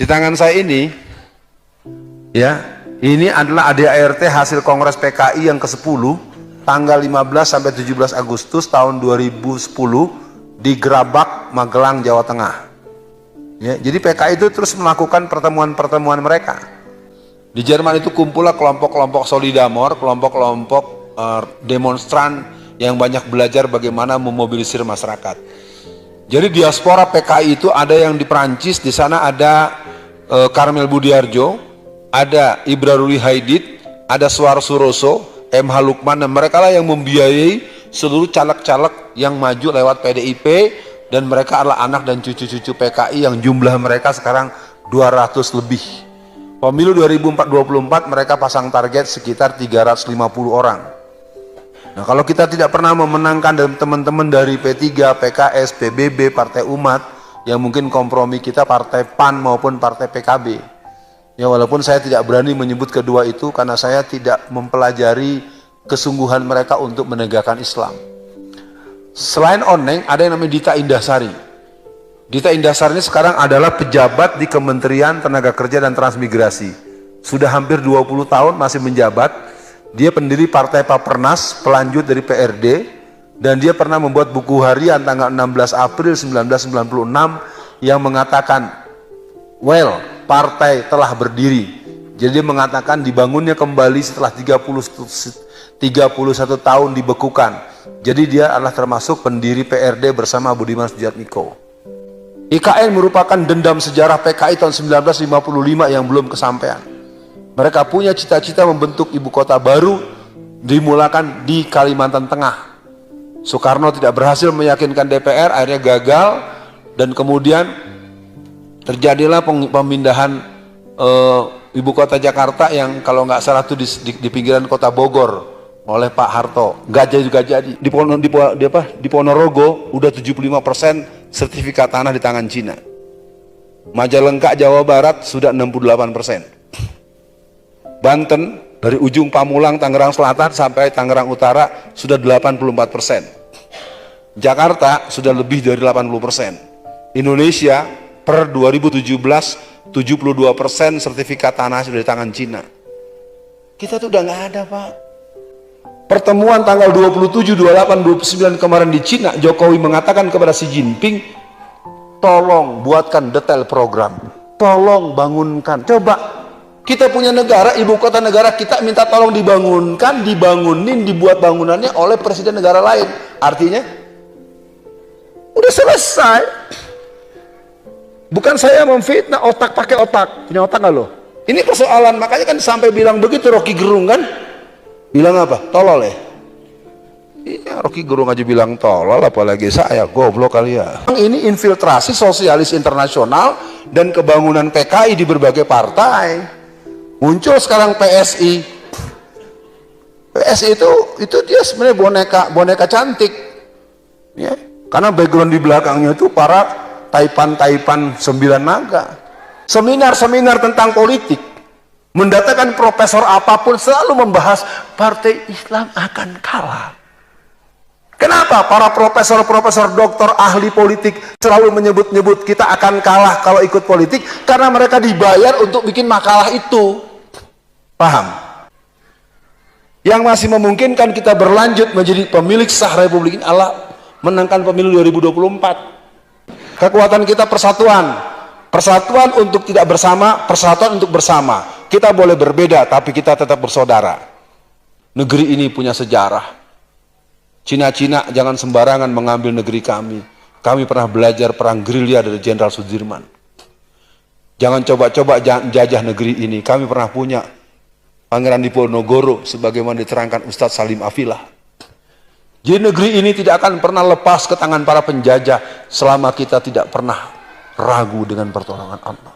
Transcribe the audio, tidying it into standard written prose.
Di tangan saya ini, ya, ini adalah ADART hasil Kongres PKI yang ke-10, tanggal 15 sampai 17 Agustus tahun 2010 di Grabak, Magelang, Jawa Tengah. Ya, jadi PKI itu terus melakukan pertemuan-pertemuan mereka. Di Jerman itu kumpullah kelompok-kelompok Solidamor, kelompok-kelompok demonstran yang banyak belajar bagaimana memobilisir masyarakat. Jadi diaspora PKI itu ada yang di Perancis, di sana ada Karmel Budiarjo, ada Ibra Ruli Haidit, ada Suar Suroso, MH Lukman, dan mereka lah yang membiayai seluruh caleg-caleg yang maju lewat PDIP, dan mereka adalah anak dan cucu-cucu PKI yang jumlah mereka sekarang 200 lebih. Pemilu 2024 mereka pasang target sekitar 350 orang. Nah, kalau kita tidak pernah memenangkan teman-teman dari P3, PKS, PBB, Partai Umat, yang mungkin kompromi kita Partai PAN maupun Partai PKB. Ya, walaupun saya tidak berani menyebut kedua itu karena saya tidak mempelajari kesungguhan mereka untuk menegakkan Islam. Selain Oneng, ada yang namanya Dita Indahsari. Dita Indahsari ini sekarang adalah pejabat di Kementerian Tenaga Kerja dan Transmigrasi. Sudah hampir 20 tahun masih menjabat. Dia pendiri Partai Papernas, pelanjut dari PRD, dan dia pernah membuat buku harian tanggal 16 April 1996 yang mengatakan, well, partai telah berdiri. Jadi dia mengatakan dibangunnya kembali setelah 31 tahun dibekukan. Jadi dia adalah termasuk pendiri PRD bersama Budiman Sujatmiko. IKN merupakan dendam sejarah PKI tahun 1955 yang belum kesampaian. Mereka punya cita-cita membentuk ibu kota baru, dimulakan di Kalimantan Tengah. Soekarno tidak berhasil meyakinkan DPR, akhirnya gagal, dan kemudian terjadilah pemindahan ibu kota Jakarta yang kalau nggak salah itu di pinggiran kota Bogor oleh Pak Harto. Nggak jadi. Di Ponorogo udah 75% sertifikat tanah di tangan Cina. Majalengka Jawa Barat sudah 68%. Banten dari ujung Pamulang Tangerang Selatan sampai Tangerang Utara sudah 84%. Jakarta sudah lebih dari 80%. Indonesia per 2017 72% sertifikat tanah sudah di tangan Cina. Kita tuh udah nggak ada, Pak. Pertemuan tanggal 27, 28, 29 kemarin di Cina, Jokowi mengatakan kepada Xi Jinping, tolong buatkan detail program, tolong bangunkan. Coba kita punya negara, ibu kota negara kita minta tolong dibangunkan, dibangunin, dibuat bangunannya oleh presiden negara lain. Artinya udah selesai. Bukan saya memfitnah, otak pakai otak. Punya otak nggak lo? Ini persoalan, makanya kan sampai bilang begitu Rocky Gerung kan? Bilang apa? Tolol ya? Iya, Rocky Gerung aja bilang tolol, apalagi saya, goblok kali ya. Ini infiltrasi sosialis internasional dan kebangunan PKI di berbagai partai. Muncul sekarang PSI. PSI itu dia sebenarnya boneka cantik, ya. Karena background di belakangnya itu para taipan 9 naga. Seminar-seminar tentang politik, mendatangkan profesor apapun selalu membahas partai Islam akan kalah. Kenapa para profesor-profesor doktor ahli politik selalu menyebut-nyebut kita akan kalah kalau ikut politik? Karena mereka dibayar untuk bikin makalah itu. Paham? Yang masih memungkinkan kita berlanjut menjadi pemilik sah Republik ini adalah menangkan pemilu 2024. Kekuatan kita persatuan. Persatuan untuk tidak bersama, persatuan untuk bersama. Kita boleh berbeda, tapi kita tetap bersaudara. Negeri ini punya sejarah. Cina-Cina jangan sembarangan mengambil negeri kami. Kami pernah belajar perang gerilya dari Jenderal Sudirman. Jangan coba-coba jajah negeri ini. Kami pernah punya Pangeran Diponegoro sebagaimana diterangkan Ustadz Salim Afilah. Jadi negeri ini tidak akan pernah lepas ke tangan para penjajah selama kita tidak pernah ragu dengan pertolongan Allah.